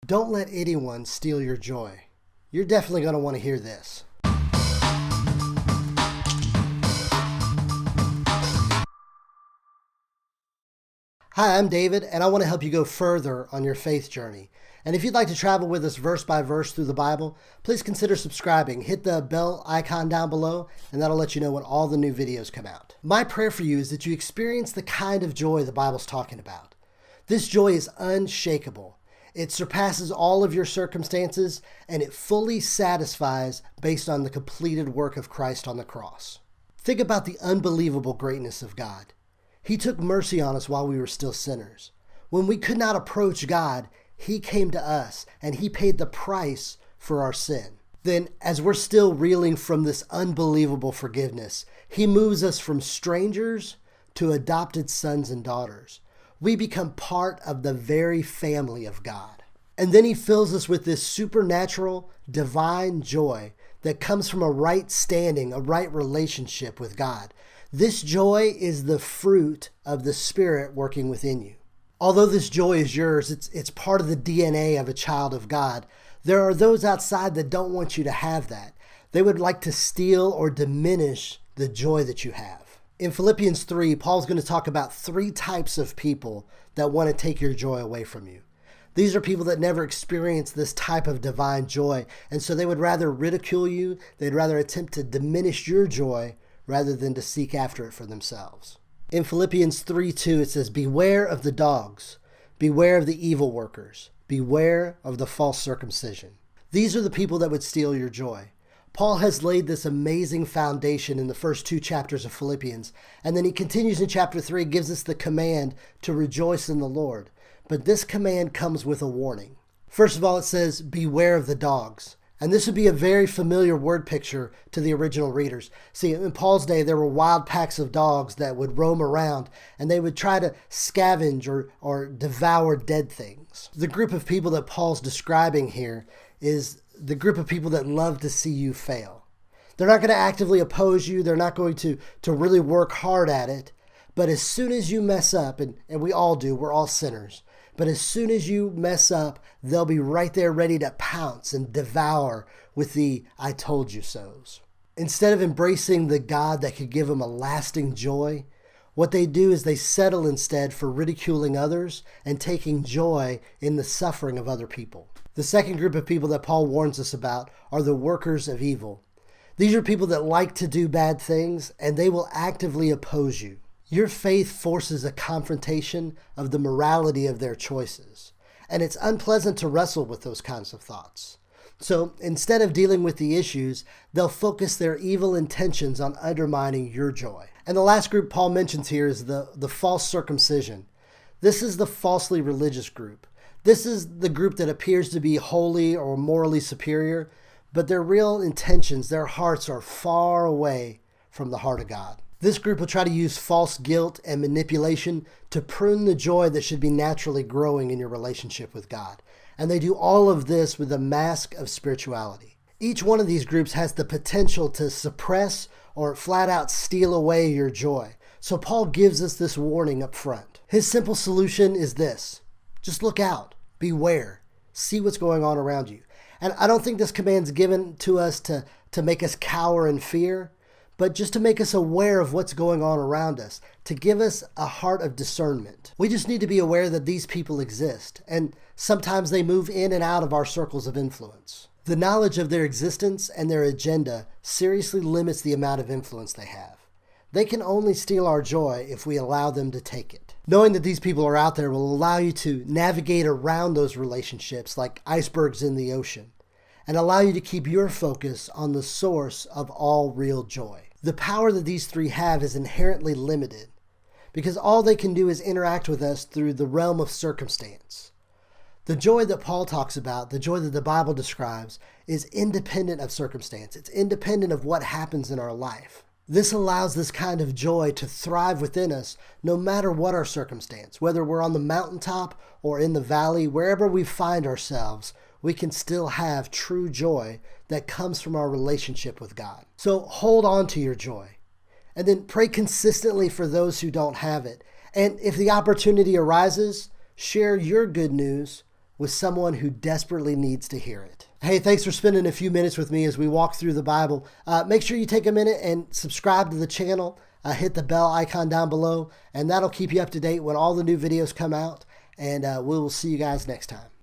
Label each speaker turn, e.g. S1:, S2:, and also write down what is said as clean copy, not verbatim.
S1: Don't let anyone steal your joy. You're definitely going to want to hear this. Hi, I'm David, and I want to help you go further on your faith journey. And if you'd like to travel with us verse by verse through the Bible, please consider subscribing. Hit the bell icon down below, and that'll let you know when all the new videos come out. My prayer for you is that you experience the kind of joy the Bible's talking about. This joy is unshakable. It surpasses all of your circumstances, and it fully satisfies based on the completed work of Christ on the cross. Think about the unbelievable greatness of God. He took mercy on us while we were still sinners. When we could not approach God, He came to us, and He paid the price for our sin. Then, as we're still reeling from this unbelievable forgiveness, He moves us from strangers to adopted sons and daughters. We become part of the very family of God. And then He fills us with this supernatural, divine joy that comes from a right standing, a right relationship with God. This joy is the fruit of the Spirit working within you. Although this joy is yours, it's part of the DNA of a child of God. There are those outside that don't want you to have that. They would like to steal or diminish the joy that you have. In Philippians 3, Paul's going to talk about 3 types of people that want to take your joy away from you. These are people that never experienced this type of divine joy, and so they would rather ridicule you, they'd rather attempt to diminish your joy rather than to seek after it for themselves. In Philippians 3:2, it says, "Beware of the dogs, beware of the evil workers, beware of the false circumcision." These are the people that would steal your joy. Paul has laid this amazing foundation in the first 2 chapters of Philippians, and then he continues in chapter 3, gives us the command to rejoice in the Lord. But this command comes with a warning. First of all, it says, beware of the dogs. And this would be a very familiar word picture to the original readers. See, in Paul's day, there were wild packs of dogs that would roam around, and they would try to scavenge or devour dead things. The group of people that Paul's describing here is the group of people that love to see you fail. They're not going to actively oppose you. They're not going to really work hard at it. But as soon as you mess up, and we all do, we're all sinners. But as soon as you mess up, they'll be right there ready to pounce and devour with the "I told you so's." Instead of embracing the God that could give them a lasting joy, what they do is they settle instead for ridiculing others and taking joy in the suffering of other people. The second group of people that Paul warns us about are the workers of evil. These are people that like to do bad things, and they will actively oppose you. Your faith forces a confrontation of the morality of their choices, and it's unpleasant to wrestle with those kinds of thoughts. So instead of dealing with the issues, they'll focus their evil intentions on undermining your joy. And the last group Paul mentions here is the false circumcision. This is the falsely religious group. This is the group that appears to be holy or morally superior, but their real intentions, their hearts are far away from the heart of God. This group will try to use false guilt and manipulation to prune the joy that should be naturally growing in your relationship with God. And they do all of this with a mask of spirituality. Each one of these groups has the potential to suppress or flat out steal away your joy. So Paul gives us this warning up front. His simple solution is this: just look out, beware, see what's going on around you. And I don't think this command's given to us to make us cower in fear, but just to make us aware of what's going on around us, to give us a heart of discernment. We just need to be aware that these people exist, and sometimes they move in and out of our circles of influence. The knowledge of their existence and their agenda seriously limits the amount of influence they have. They can only steal our joy if we allow them to take it. Knowing that these people are out there will allow you to navigate around those relationships like icebergs in the ocean, and allow you to keep your focus on the source of all real joy. The power that these 3 have is inherently limited because all they can do is interact with us through the realm of circumstance. The joy that Paul talks about, the joy that the Bible describes, is independent of circumstance. It's independent of what happens in our life. This allows this kind of joy to thrive within us no matter what our circumstance. Whether we're on the mountaintop or in the valley, wherever we find ourselves, we can still have true joy that comes from our relationship with God. So hold on to your joy, and then pray consistently for those who don't have it. And if the opportunity arises, share your good news with someone who desperately needs to hear it. Hey, thanks for spending a few minutes with me as we walk through the Bible. Make sure you take a minute and subscribe to the channel. Hit the bell icon down below, and that'll keep you up to date when all the new videos come out. And we will see you guys next time.